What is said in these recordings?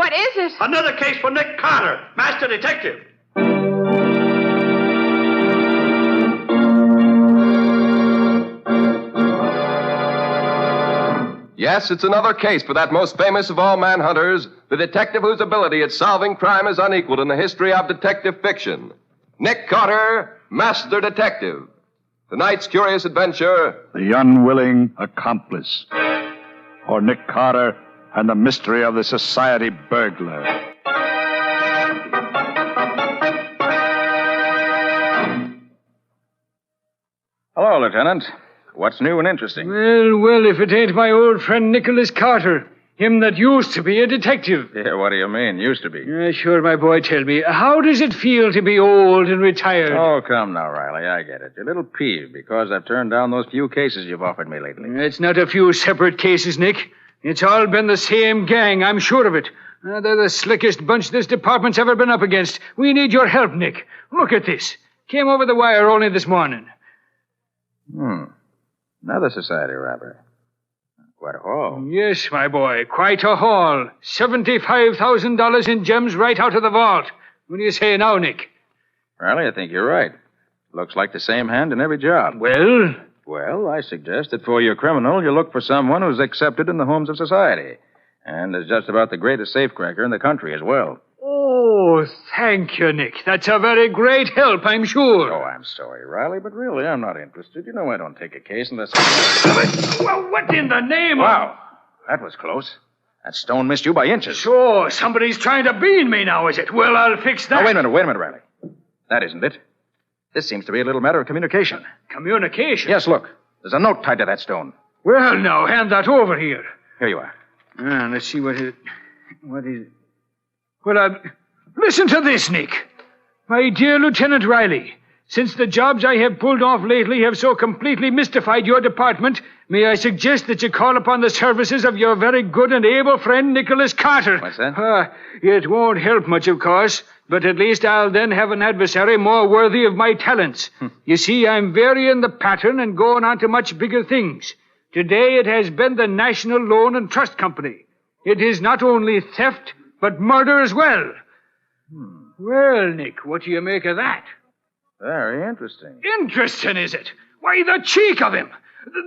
What is it? Another case for Nick Carter, master detective. Yes, it's another case for that most famous of all manhunters, the detective whose ability at solving crime is unequaled in the history of detective fiction. Nick Carter, Master Detective. Tonight's curious adventure, The Unwilling Accomplice. Or Nick Carter and the Mystery of the Society Burglar. Hello, Lieutenant. What's new and interesting? Well, if it ain't my old friend Nicholas Carter. Him that used to be a detective. Yeah, what do you mean, used to be? Sure, my boy, tell me. How does it feel to be old and retired? Oh, come now, Riley. I get it. You're a little peeved because I've turned down those few cases you've offered me lately. It's not a few separate cases, Nick. It's all been the same gang, I'm sure of it. They're the slickest bunch this department's ever been up against. We need your help, Nick. Look at this. Came over the wire only this morning. Another society robbery. Quite a haul. Yes, my boy, quite a haul. $75,000 in gems right out of the vault. What do you say now, Nick? Riley, I think you're right. Looks like the same hand in every job. Well? Well, I suggest that for your criminal, you look for someone who's accepted in the homes of society. And is just about the greatest safecracker in the country as well. Oh, thank you, Nick. That's a very great help, I'm sure. Oh, I'm sorry, Riley, but really, I'm not interested. You know I don't take a case unless... Well, what in the name Wow, that was close. That stone missed you by inches. So, somebody's trying to bean me now, is it? Well, I'll fix that. Oh, wait a minute, Riley. That isn't it. This seems to be a little matter of communication. Communication? Yes, look. There's a note tied to that stone. Well, now, hand that over here. Here you are. Let's see what is... Well, listen to this, Nick. My dear Lieutenant Riley, since the jobs I have pulled off lately have so completely mystified your department, may I suggest that you call upon the services of your very good and able friend, Nicholas Carter. What's that? It won't help much, of course, but at least I'll then have an adversary more worthy of my talents. You see, I'm varying the pattern and going on to much bigger things. Today it has been the National Loan and Trust Company. It is not only theft, but murder as well. Well, Nick, what do you make of that? Very interesting. Interesting, is it? Why, the cheek of him.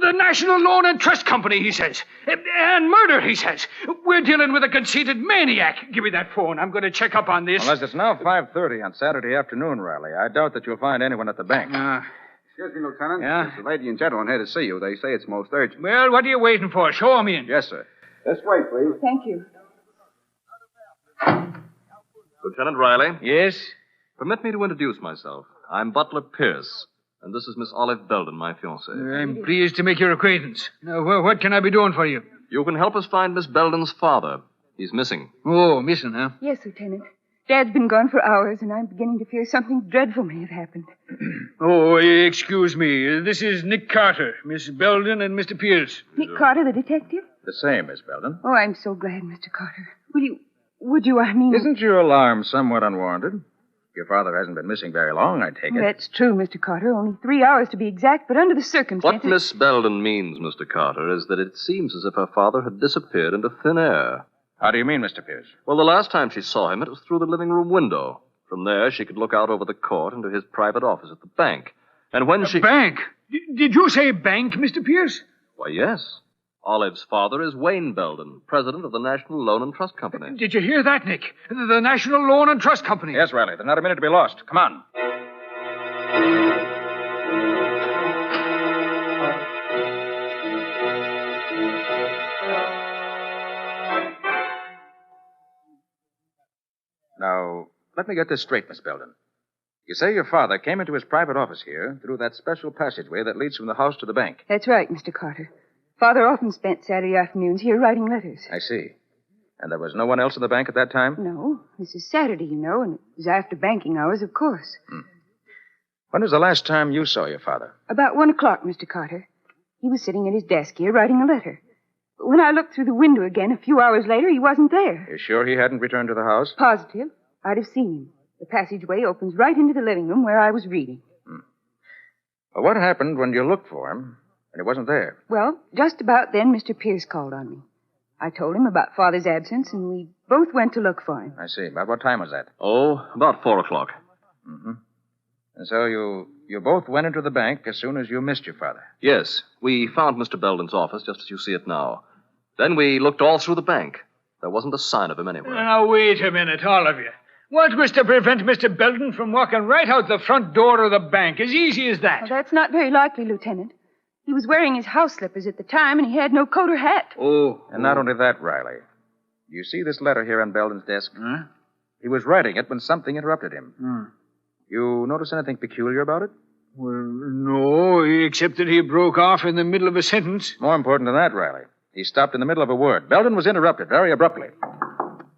The National Loan and Trust Company, he says. And murder, he says. We're dealing with a conceited maniac. Give me that phone. I'm going to check up on this. Unless it's now 5:30 on Saturday afternoon, Riley. I doubt that you'll find anyone at the bank. Excuse me, Lieutenant. Yeah? There's a lady and gentleman here to see you. They say it's most urgent. Well, what are you waiting for? Show 'em in. Yes, sir. This way, please. Thank you. Lieutenant Riley? Yes? Permit me to introduce myself. I'm Butler Pierce, and this is Miss Olive Belden, my fiancée. I'm pleased to make your acquaintance. Now, what can I be doing for you? You can help us find Miss Belden's father. He's missing. Oh, missing, huh? Yes, Lieutenant. Dad's been gone for hours, and I'm beginning to fear something dreadful may have happened. Oh, excuse me. This is Nick Carter, Miss Belden, and Mr. Pierce. Nick Carter, the detective? The same, Miss Belden. Oh, I'm so glad, Mr. Carter. Would you, Isn't your alarm somewhat unwarranted? Your father hasn't been missing very long, I take it. That's true, Mr. Carter. Only 3 hours to be exact, but under the circumstances... What Miss Belden means, Mr. Carter, is that it seems as if her father had disappeared into thin air. How do you mean, Mr. Pierce? Well, the last time she saw him, it was through the living room window. From there, she could look out over the court into his private office at the bank. And when she... Bank? Did you say bank, Mr. Pierce? Why, yes. Olive's father is Wayne Belden, president of the National Loan and Trust Company. Did you hear that, Nick? The National Loan and Trust Company. Yes, Riley. There's not a minute to be lost. Come on. Now, let me get this straight, Miss Belden. You say your father came into his private office here through that special passageway that leads from the house to the bank. That's right, Mr. Carter. Father often spent Saturday afternoons here writing letters. I see. And there was no one else in the bank at that time? No. This is Saturday, you know, and it was after banking hours, of course. When was the last time you saw your father? About 1 o'clock, Mr. Carter. He was sitting at his desk here writing a letter. But when I looked through the window again a few hours later, he wasn't there. You're sure he hadn't returned to the house? Positive. I'd have seen him. The passageway opens right into the living room where I was reading. Well, what happened when you looked for him and he wasn't there? Well, just about then, Mr. Pierce called on me. I told him about Father's absence, and we both went to look for him. I see. About what time was that? Oh, about 4 o'clock. Mm-hmm. And so you both went into the bank as soon as you missed your father. Yes, we found Mr. Belden's office just as you see it now. Then we looked all through the bank. There wasn't a sign of him anywhere. Now, wait a minute, all of you. What was to prevent Mr. Belden from walking right out the front door of the bank? As easy as that. Well, that's not very likely, Lieutenant. He was wearing his house slippers at the time, and he had no coat or hat. Oh. And not only that, Riley. You see this letter here on Belden's desk? Huh? He was writing it when something interrupted him. You notice anything peculiar about it? Well, no, except that he broke off in the middle of a sentence. More important than that, Riley. He stopped in the middle of a word. Belden was interrupted very abruptly.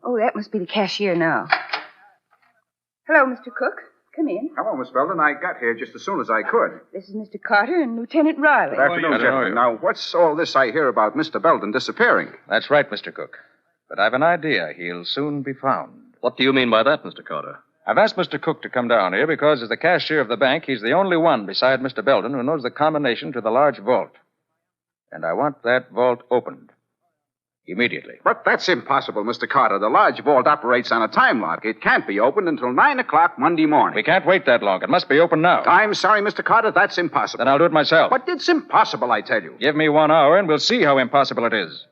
Oh, that must be the cashier now. Hello, Mr. Cook. Come in. Hello, Miss Belden. I got here just as soon as I could. This is Mr. Carter and Lieutenant Riley. Good afternoon, gentlemen. Now, what's all this I hear about Mr. Belden disappearing? That's right, Mr. Cook. But I've an idea. He'll soon be found. What do you mean by that, Mr. Carter? I've asked Mr. Cook to come down here because, as the cashier of the bank, he's the only one beside Mr. Belden who knows the combination to the large vault. And I want that vault opened. Immediately. But that's impossible, Mr. Carter. The large vault operates on a time lock. It can't be opened until 9 o'clock Monday morning. We can't wait that long. It must be open now. I'm sorry, Mr. Carter. That's impossible. Then I'll do it myself. But it's impossible, I tell you. Give me 1 hour and we'll see how impossible it is.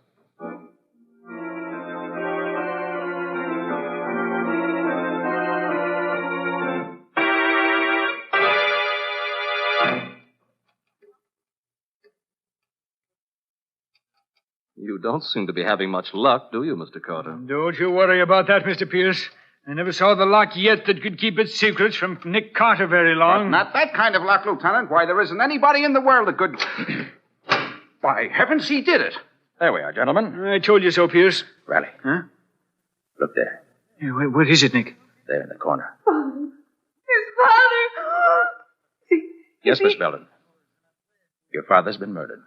You don't seem to be having much luck, do you, Mr. Carter? Don't you worry about that, Mr. Pierce. I never saw the lock yet that could keep its secrets from Nick Carter very long. But not that kind of luck, Lieutenant. Why, there isn't anybody in the world that could... By heavens, he did it. There we are, gentlemen. I told you so, Pierce. Riley. Huh? Look there. Yeah, what is it, Nick? There in the corner. His father! Yes, Miss Belden. Your father's been murdered.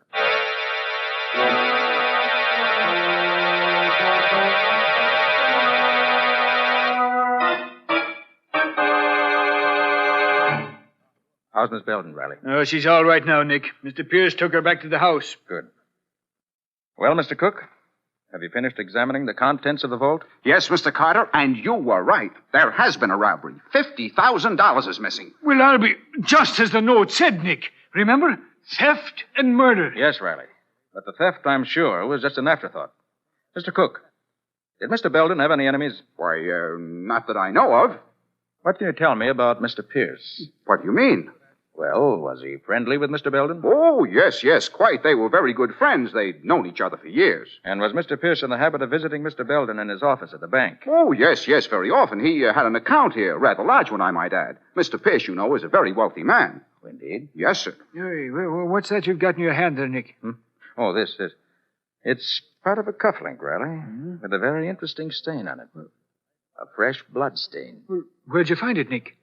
How's Miss Belden, Riley? Oh, she's all right now, Nick. Mr. Pierce took her back to the house. Good. Well, Mr. Cook, have you finished examining the contents of the vault? Yes, Mr. Carter, and you were right. There has been a robbery. $50,000 is missing. Well, I'll be just as the note said, Nick. Remember? Theft and murder. Yes, Riley. But the theft, I'm sure, was just an afterthought. Mr. Cook, did Mr. Belden have any enemies? Why, not that I know of. What can you tell me about Mr. Pierce? What do you mean? Well, was he friendly with Mr. Belden? Oh, yes, quite. They were very good friends. They'd known each other for years. And was Mr. Pierce in the habit of visiting Mr. Belden in his office at the bank? Oh, yes, very often. He had an account here, rather large one, I might add. Mr. Pierce, you know, is a very wealthy man. Indeed. Yes, sir. Hey, what's that you've got in your hand there, Nick? Oh, this. It's part of a cufflink, Riley, with a very interesting stain on it. A fresh blood stain. Well, where'd you find it, Nick?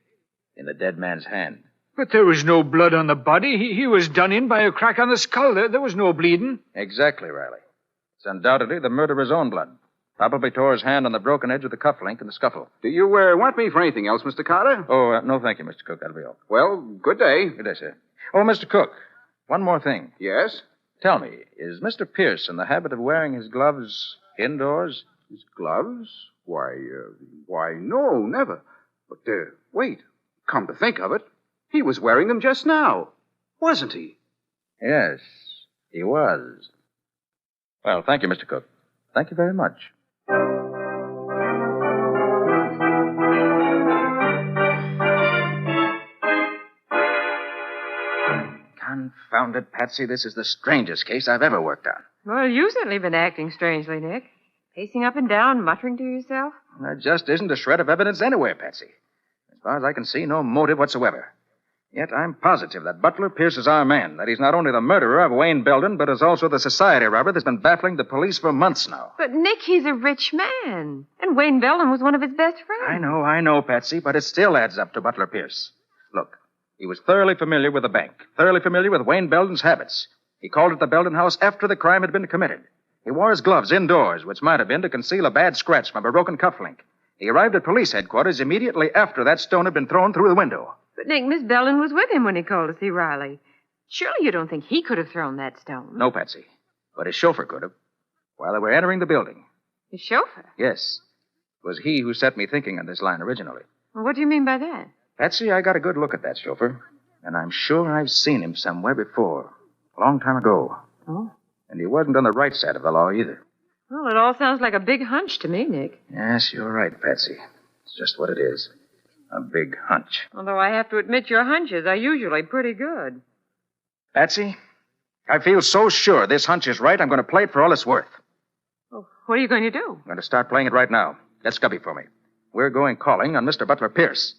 In the dead man's hand. But there was no blood on the body. He was done in by a crack on the skull. There was no bleeding. Exactly, Riley. It's undoubtedly the murderer's own blood. Probably tore his hand on the broken edge of the cufflink in the scuffle. Do you want me for anything else, Mr. Carter? Oh, no, thank you, Mr. Cook. That'll be all. Well, good day. Good day, sir. Oh, Mr. Cook, one more thing. Yes? Tell me, is Mr. Pierce in the habit of wearing his gloves indoors? His gloves? Why, no, never. But, wait. Come to think of it, he was wearing them just now, wasn't he? Yes, he was. Well, thank you, Mr. Cook. Thank you very much. Confound it, Patsy. This is the strangest case I've ever worked on. Well, you've certainly been acting strangely, Nick. Pacing up and down, muttering to yourself. There just isn't a shred of evidence anywhere, Patsy. As far as I can see, no motive whatsoever. Yet I'm positive that Butler Pierce is our man, that he's not only the murderer of Wayne Belden, but is also the society robber that's been baffling the police for months now. But, Nick, he's a rich man. And Wayne Belden was one of his best friends. I know, Patsy, but it still adds up to Butler Pierce. Look, he was thoroughly familiar with the bank, thoroughly familiar with Wayne Belden's habits. He called at the Belden house after the crime had been committed. He wore his gloves indoors, which might have been to conceal a bad scratch from a broken cufflink. He arrived at police headquarters immediately after that stone had been thrown through the window. But, Nick, Miss Belden was with him when he called to see Riley. Surely you don't think he could have thrown that stone? No, Patsy. But his chauffeur could have. while they were entering the building. The chauffeur? Yes. It was he who set me thinking on this line originally. Well, what do you mean by that? Patsy, I got a good look at that chauffeur, and I'm sure I've seen him somewhere before, a long time ago. Oh? And he wasn't on the right side of the law either. Well, it all sounds like a big hunch to me, Nick. Yes, you're right, Patsy. It's just what it is. A big hunch. Although I have to admit your hunches are usually pretty good. Patsy, I feel so sure this hunch is right, I'm going to play it for all it's worth. Oh, what are you going to do? I'm going to start playing it right now. Get Scubby for me. We're going calling on Mr. Butler Pierce.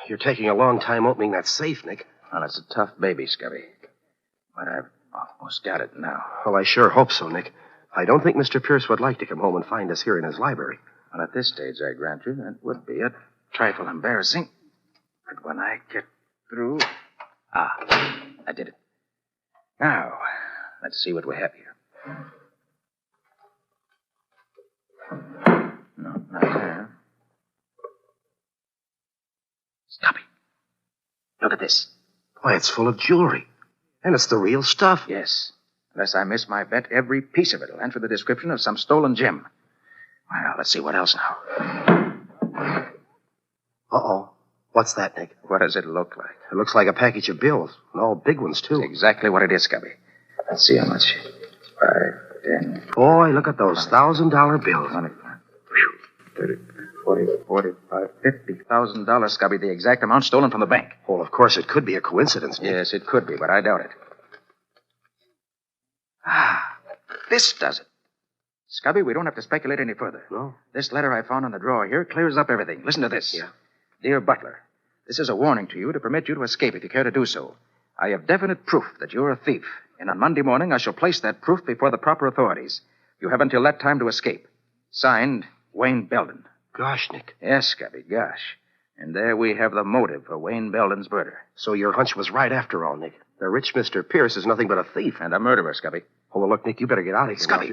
You're taking a long time opening that safe, Nick. Well, it's a tough baby, Scubby. But I've almost got it now. Well, I sure hope so, Nick. I don't think Mr. Pierce would like to come home and find us here in his library. Well, at this stage, I grant you, that would be a trifle embarrassing. But when I get through... I did it. Now, let's see what we have here. No, not there. Scubby, look at this. Why, it's full of jewelry. And it's the real stuff. Yes. Unless I miss my bet, every piece of it will answer the description of some stolen gem. Well, let's see what else now. Uh-oh. What's that, Nick? What does it look like? It looks like a package of bills, and all big ones, too. That's exactly what it is, Scubby. Let's see how much. 5, 10... Boy, look at those $1,000 bills. 25, 30, 40, 45, $50,000, Scubby, the exact amount stolen from the bank. Well, of course, it could be a coincidence, Nick. Yes, it could be, but I doubt it. This does it. Scubby, we don't have to speculate any further. No? This letter I found on the drawer here clears up everything. Listen to this. Yeah. Dear Butler, this is a warning to you to permit you to escape if you care to do so. I have definite proof that you're a thief, and on Monday morning I shall place that proof before the proper authorities. You have until that time to escape. Signed, Wayne Belden. Gosh, Nick. Yes, Scubby, gosh. And there we have the motive for Wayne Belden's murder. So your hunch was right after all, Nick. The rich Mr. Pierce is nothing but a thief. And a murderer, Scubby. Oh, well, look, Nick, you better get out of here. Scubby,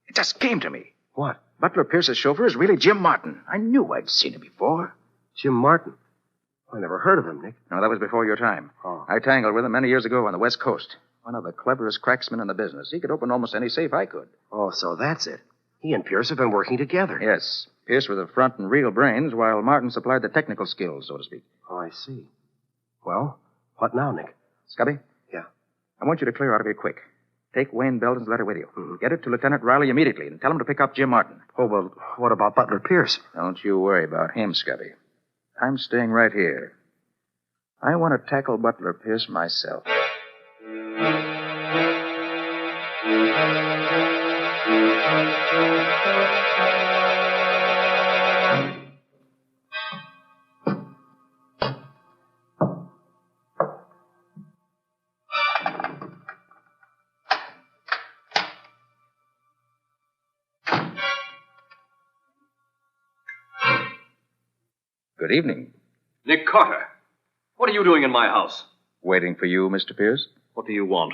it just came to me. What? Butler Pierce's chauffeur is really Jim Martin. I knew I'd seen him before. Jim Martin? I never heard of him, Nick. No, that was before your time. Oh. I tangled with him many years ago on the West Coast. One of the cleverest cracksmen in the business. He could open almost any safe I could. Oh, so that's it. He and Pierce have been working together. Yes. Pierce was the front and real brains, while Martin supplied the technical skills, so to speak. Oh, I see. Well, what now, Nick? Scubby? Yeah. I want you to clear out of here quick. Take Wayne Belden's letter with you. Mm-hmm. Get it to Lieutenant Riley immediately and tell him to pick up Jim Martin. Oh, well, what about Butler Pierce? Don't you worry about him, Scubby. I'm staying right here. I want to tackle Butler Pierce myself. Good evening. Nick Carter. What are you doing in my house? Waiting for you, Mr. Pierce. What do you want?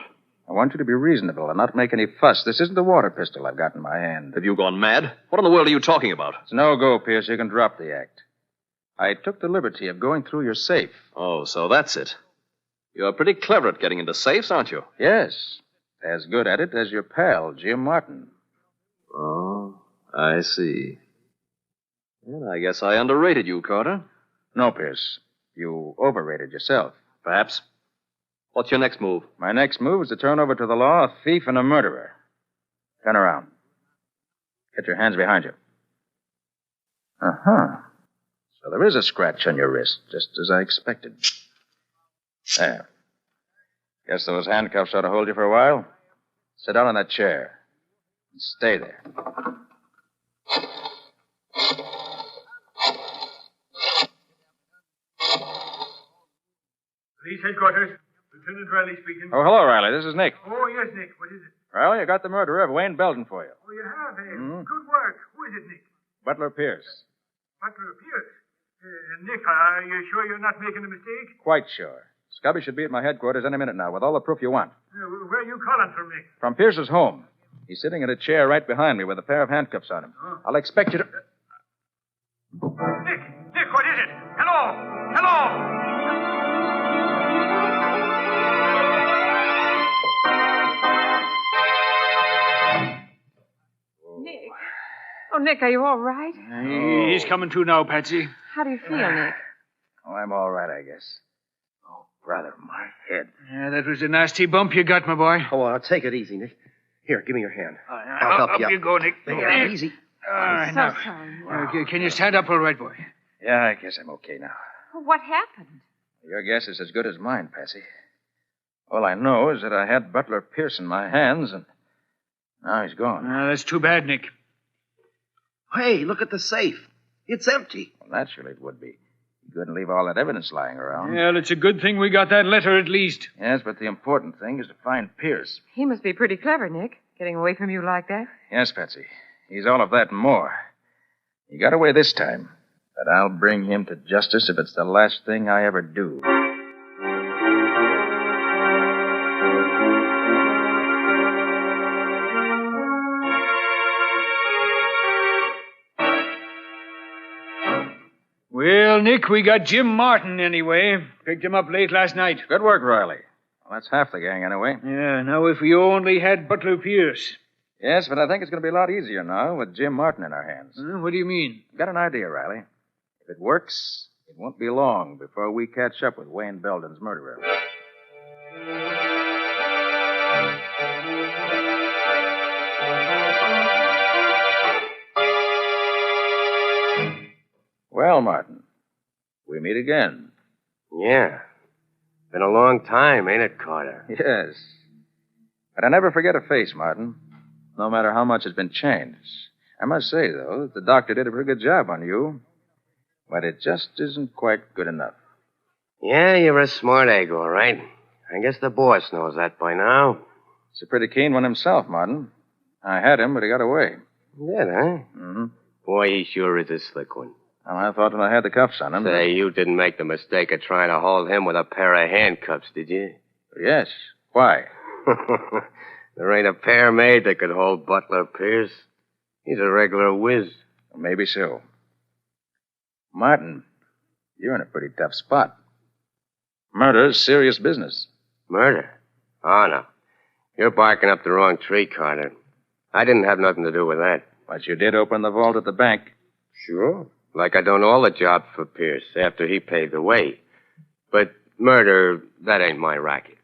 I want you to be reasonable and not make any fuss. This isn't a water pistol I've got in my hand. Have you gone mad? What in the world are you talking about? It's no go, Pierce. You can drop the act. I took the liberty of going through your safe. Oh, so that's it. You're pretty clever at getting into safes, aren't you? Yes. As good at it as your pal, Jim Martin. Oh, I see. Well, I guess I underrated you, Carter. No, Pierce. You overrated yourself. Perhaps. What's your next move? My next move is to turn over to the law a thief and a murderer. Turn around. Get your hands behind you. Uh-huh. So there is a scratch on your wrist, just as I expected. There. Guess those handcuffs ought to hold you for a while. Sit down on that chair. And stay there. Police headquarters. Lieutenant Riley speaking. Oh, hello, Riley. This is Nick. Oh, yes, Nick. What is it? Well, you got the murderer of Wayne Belden for you. Oh, you have, eh? Mm-hmm. Good work. Who is it, Nick? Butler Pierce. Butler Pierce. Nick, are you sure you're not making a mistake? Quite sure. Scubby should be at my headquarters any minute now with all the proof you want. Where are you calling from, Nick? From Pierce's home. He's sitting in a chair right behind me with a pair of handcuffs on him. Oh. I'll expect you to... Nick, what is it? Hello! Hello! Nick. Oh, Nick, are you all right? He's coming to now, Patsy. How do you feel, Nick? Oh, I'm all right, I guess. Oh, brother, my head. Yeah, that was a nasty bump you got, my boy. Oh, take it easy, Nick. Here, give me your hand. I'll help you Up you go, Nick. There, easy. All right, So now. sorry. Okay, can you stand up all right, boy? Yeah, I guess I'm okay now. What happened? Your guess is as good as mine, Patsy. All I know is that I had Butler Pierce in my hands, and now he's gone. That's too bad, Nick. Hey, look at the safe. It's empty. Well, naturally it would be. You couldn't leave all that evidence lying around. Well, it's a good thing we got that letter at least. Yes, but the important thing is to find Pierce. He must be pretty clever, Nick, getting away from you like that. Yes, Patsy. He's all of that and more. He got away this time, but I'll bring him to justice if it's the last thing I ever do. Well, Nick, we got Jim Martin anyway. Picked him up late last night. Good work, Riley. Well, that's half the gang anyway. Yeah, now if we only had Butler Pierce. Yes, but I think it's going to be a lot easier now with Jim Martin in our hands. What do you mean? I've got an idea, Riley. If it works, it won't be long before we catch up with Wayne Belden's murderer. Well, Martin, we meet again. Yeah. Been a long time, ain't it, Carter? Yes. But I never forget a face, Martin, no matter how much has been changed. I must say, though, that the doctor did a pretty good job on you. But it just isn't quite good enough. Yeah, you're a smart egg, all right. I guess the boss knows that by now. He's a pretty keen one himself, Martin. I had him, but he got away. Did, huh? Mm-hmm. Boy, he sure is a slick one. Well, I thought when I had the cuffs on him... Say, you didn't make the mistake of trying to hold him with a pair of handcuffs, did you? Yes. Why? There ain't a pair made that could hold Butler Pierce. He's a regular whiz. Maybe so. Martin, you're in a pretty tough spot. Murder's serious business. Murder? Oh, no. You're barking up the wrong tree, Carter. I didn't have nothing to do with that. But you did open the vault at the bank. Sure. Like I done all the jobs for Pierce after he paved the way. But murder, that ain't my racket.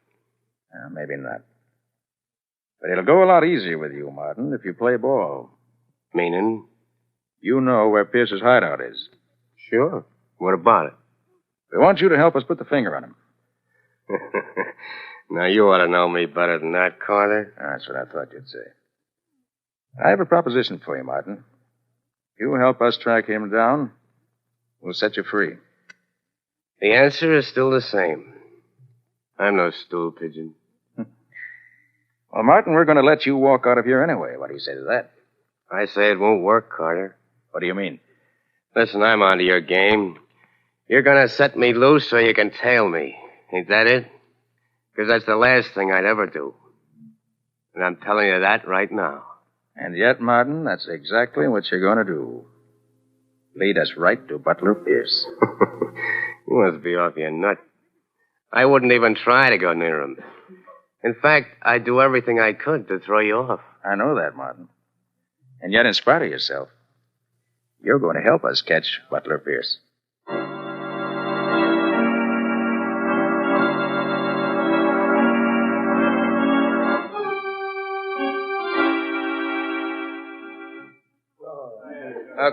Maybe not. But it'll go a lot easier with you, Martin, if you play ball. Meaning? You know where Pierce's hideout is. Sure. What about it? We want you to help us put the finger on him. Now, you ought to know me better than that, Carter. That's what I thought you'd say. I have a proposition for you, Martin. If you help us track him down, we'll set you free. The answer is still the same. I'm no stool pigeon. Well, Martin, we're going to let you walk out of here anyway. What do you say to that? I say it won't work, Carter. What do you mean? Listen, I'm onto your game. You're going to set me loose so you can tail me. Ain't that it? Because that's the last thing I'd ever do. And I'm telling you that right now. And yet, Martin, that's exactly what you're going to do. Lead us right to Butler Pierce. You must be off your nut. I wouldn't even try to go near him. In fact, I'd do everything I could to throw you off. I know that, Martin. And yet, in spite of yourself, you're going to help us catch Butler Pierce.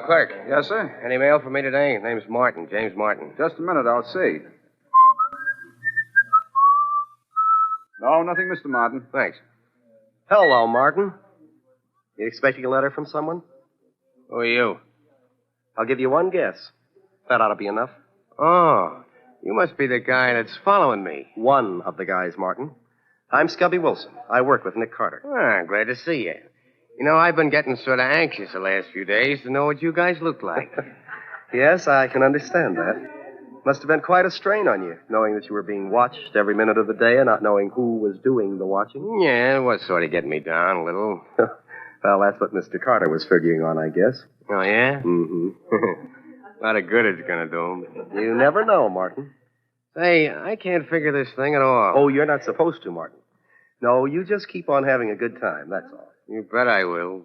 Clerk. Yes, sir? Any mail for me today? Name's Martin, James Martin. Just a minute, I'll see. No, nothing, Mr. Martin. Thanks. Hello, Martin. You expecting a letter from someone? Who are you? I'll give you one guess. That ought to be enough. Oh, you must be the guy that's following me. One of the guys, Martin. I'm Scubby Wilson. I work with Nick Carter. Ah, glad to see you. You know, I've been getting sort of anxious the last few days to know what you guys look like. Yes, I can understand that. Must have been quite a strain on you, knowing that you were being watched every minute of the day and not knowing who was doing the watching. Yeah, it was sort of getting me down a little. Well, that's what Mr. Carter was figuring on, I guess. Oh, yeah? Mm-hmm. lot of good it's going to do him. You never know, Martin. Say, I can't figure this thing at all. Oh, you're not supposed to, Martin. No, you just keep on having a good time, that's all. You bet I will.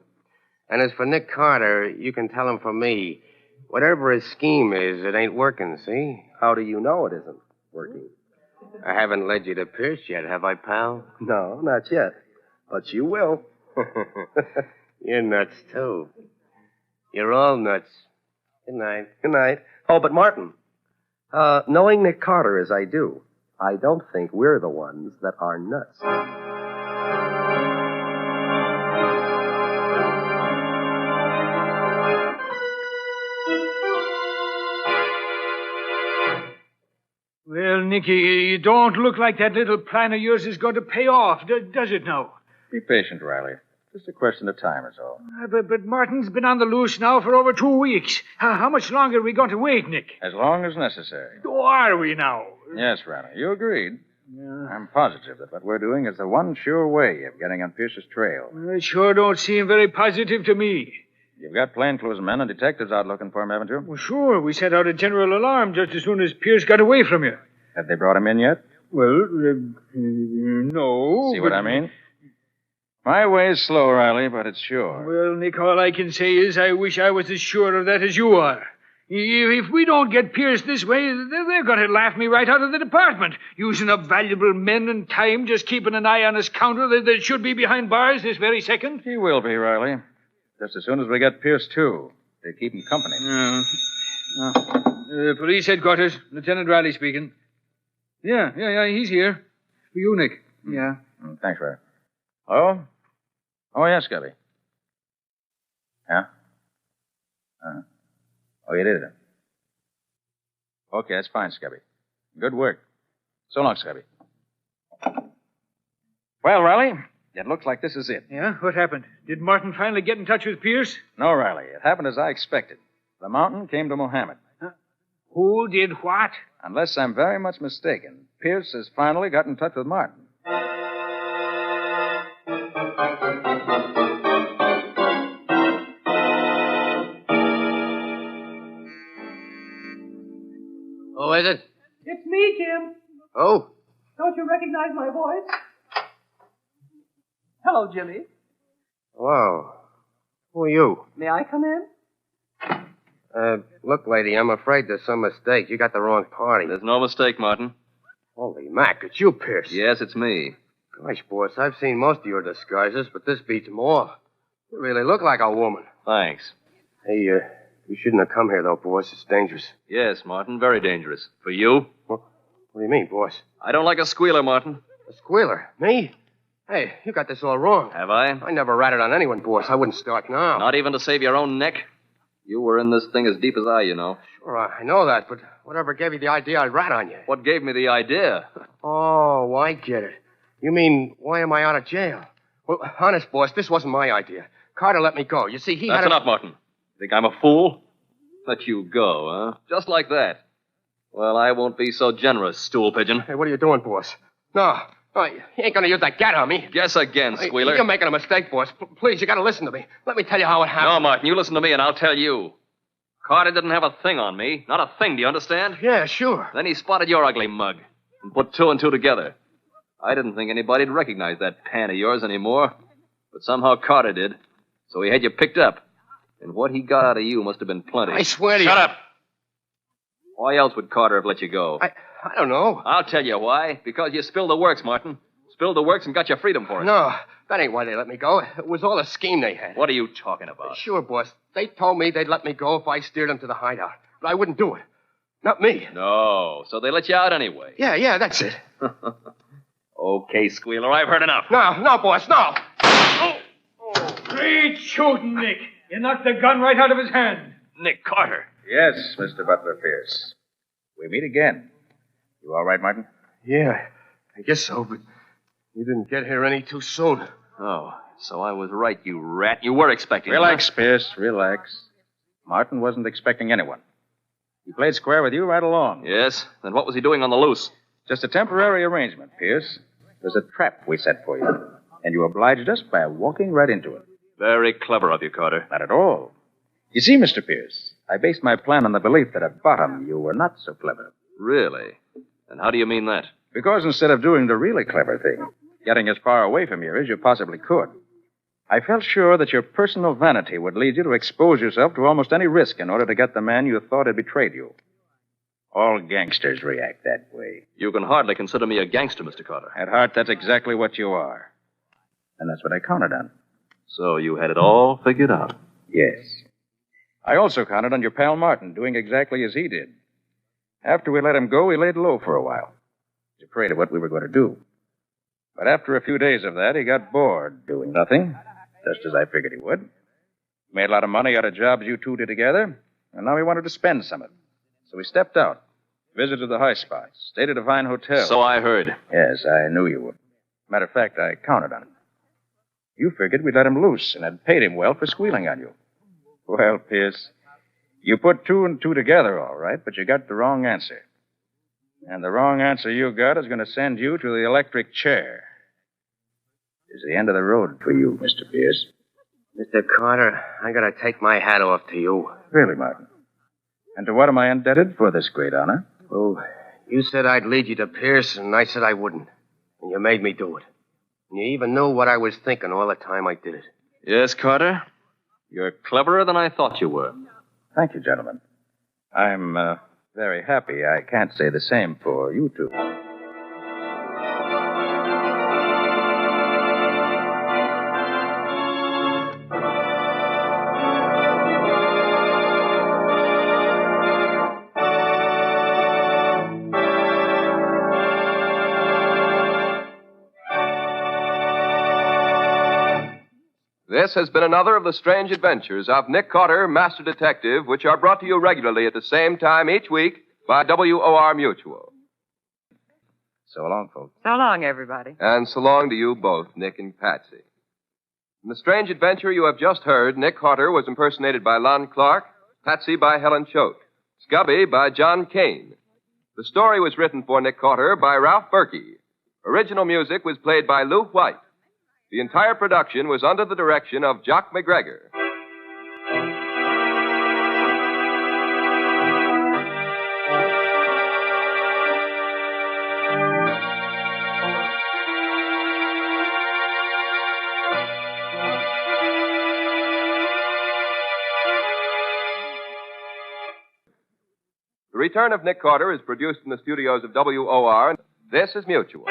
And as for Nick Carter, you can tell him from me, whatever his scheme is, it ain't working, see? How do you know it isn't working? I haven't led you to Pierce yet, have I, pal? No, not yet. But you will. You're nuts, too. You're all nuts. Good night. Good night. Oh, but Martin, knowing Nick Carter as I do, I don't think we're the ones that are nuts. Well, Nicky, you don't look like that little plan of yours is going to pay off, does it now? Be patient, Riley. Just a question of time is all. But Martin's been on the loose now for over 2 weeks. How much longer are we going to wait, Nick? As long as necessary. Oh, are we now? Yes, Riley, you agreed. Yeah. I'm positive that what we're doing is the one sure way of getting on Pierce's trail. It sure don't seem very positive to me. You've got plainclothes men and detectives out looking for him, haven't you? Well, sure. We sent out a general alarm just as soon as Pierce got away from you. Have they brought him in yet? Well, no. See what I mean? My way's slow, Riley, but it's sure. Well, Nick, all I can say is I wish I was as sure of that as you are. If we don't get Pierce this way, they're going to laugh me right out of the department, using up valuable men and time just keeping an eye on his counter that should be behind bars this very second. He will be, Riley. Just as soon as we get Pierce, too. They keep him company. Police headquarters, Lieutenant Riley speaking. Yeah, he's here. For you, Nick. Yeah. Thanks, Riley. Oh? Oh, yes, Scubby. Yeah? Oh, you did it. Okay, that's fine, Scubby. Good work. So long, Scubby. Well, Riley, it looks like this is it. Yeah? What happened? Did Martin finally get in touch with Pierce? No, Riley. It happened as I expected. The mountain came to Mohammed. Huh? Who did what? Unless I'm very much mistaken, Pierce has finally got in touch with Martin. Who is it? It's me, Jim. Oh. Don't you recognize my voice? Hello, Jimmy. Wow. Who are you? May I come in? Look, lady, I'm afraid there's some mistake. You got the wrong party. There's no mistake, Martin. Holy Mac, it's you, Pierce. Yes, it's me. Gosh, boss, I've seen most of your disguises, but this beats them all. You really look like a woman. Thanks. Hey, you shouldn't have come here, though, boss. It's dangerous. Yes, Martin, very dangerous. For you? What do you mean, boss? I don't like a squealer, Martin. A squealer? Me? Hey, you got this all wrong. Have I? I never ratted on anyone, boss. I wouldn't start now. Not even to save your own neck? You were in this thing as deep as I, you know. Sure, I know that, but whatever gave you the idea I'd rat on you? What gave me the idea? Oh, I get it. You mean, why am I out of jail? Well, honest, boss, this wasn't my idea. Carter let me go. You see, That's enough, Martin. Think I'm a fool? Let you go, huh? Just like that. Well, I won't be so generous, stool pigeon. Hey, what are you doing, boss? No, you ain't gonna use that gat on me. Guess again, squealer. You're making a mistake, boss. Please, you gotta listen to me. Let me tell you how it happened. No, Martin, you listen to me and I'll tell you. Carter didn't have a thing on me. Not a thing, do you understand? Yeah, sure. Then he spotted your ugly mug and put two and two together. I didn't think anybody'd recognize that pan of yours anymore. But somehow Carter did. So he had you picked up. And what he got out of you must have been plenty. I swear to you. Shut up! Why else would Carter have let you go? I don't know. I'll tell you why. Because you spilled the works, Martin. Spilled the works and got your freedom for it. No, that ain't why they let me go. It was all a scheme they had. What are you talking about? Sure, boss. They told me they'd let me go if I steered them to the hideout. But I wouldn't do it. Not me. No, so they let you out anyway. Yeah, that's it. Okay, squealer, I've heard enough. No, boss, no. Great shooting, Nick. You knocked the gun right out of his hand. Nick Carter. Yes, Mr. Butler Pierce. We meet again. You all right, Martin? Yeah, I guess so, but you didn't get here any too soon. Oh, so I was right, you rat. You were expecting Relax, Pierce, relax. Martin wasn't expecting anyone. He played square with you right along. Yes? Then what was he doing on the loose? Just a temporary arrangement, Pierce. It was a trap we set for you. And you obliged us by walking right into it. Very clever of you, Carter. Not at all. You see, Mr. Pierce, I based my plan on the belief that at bottom you were not so clever. Really? And how do you mean that? Because instead of doing the really clever thing, getting as far away from here as you possibly could, I felt sure that your personal vanity would lead you to expose yourself to almost any risk in order to get the man you thought had betrayed you. All gangsters react that way. You can hardly consider me a gangster, Mr. Carter. At heart, that's exactly what you are. And that's what I counted on. So you had it all figured out? Yes. I also counted on your pal Martin doing exactly as he did. After we let him go, he laid low for a while. He was afraid of what we were going to do. But after a few days of that, he got bored doing nothing, just as I figured he would. Made a lot of money out of jobs you two did together, and now he wanted to spend some of it. So he stepped out, visited the high spots, stayed at a fine hotel. So I heard. Yes, I knew you would. Matter of fact, I counted on him. You figured we'd let him loose and had paid him well for squealing on you. Well, Pierce, you put two and two together all right, but you got the wrong answer. And the wrong answer you got is going to send you to the electric chair. It's the end of the road for you, Mr. Pierce. Mr. Carter, I gotta take my hat off to you. Really, Martin? And to what am I indebted for this great honor? Oh, you said I'd lead you to Pierce, and I said I wouldn't. And you made me do it. And you even knew what I was thinking all the time I did it. Yes, Carter. You're cleverer than I thought you were. Thank you, gentlemen. I'm very happy. I can't say the same for you two. This has been another of the strange adventures of Nick Carter, Master Detective, which are brought to you regularly at the same time each week by WOR Mutual. So long, folks. So long, everybody. And so long to you both, Nick and Patsy. In the strange adventure you have just heard, Nick Carter was impersonated by Lon Clark, Patsy by Helen Choate, Scubby by John Kane. The story was written for Nick Carter by Ralph Berkey. Original music was played by Lou White. The entire production was under the direction of Jock McGregor. The Return of Nick Carter is produced in the studios of WOR. This is Mutual.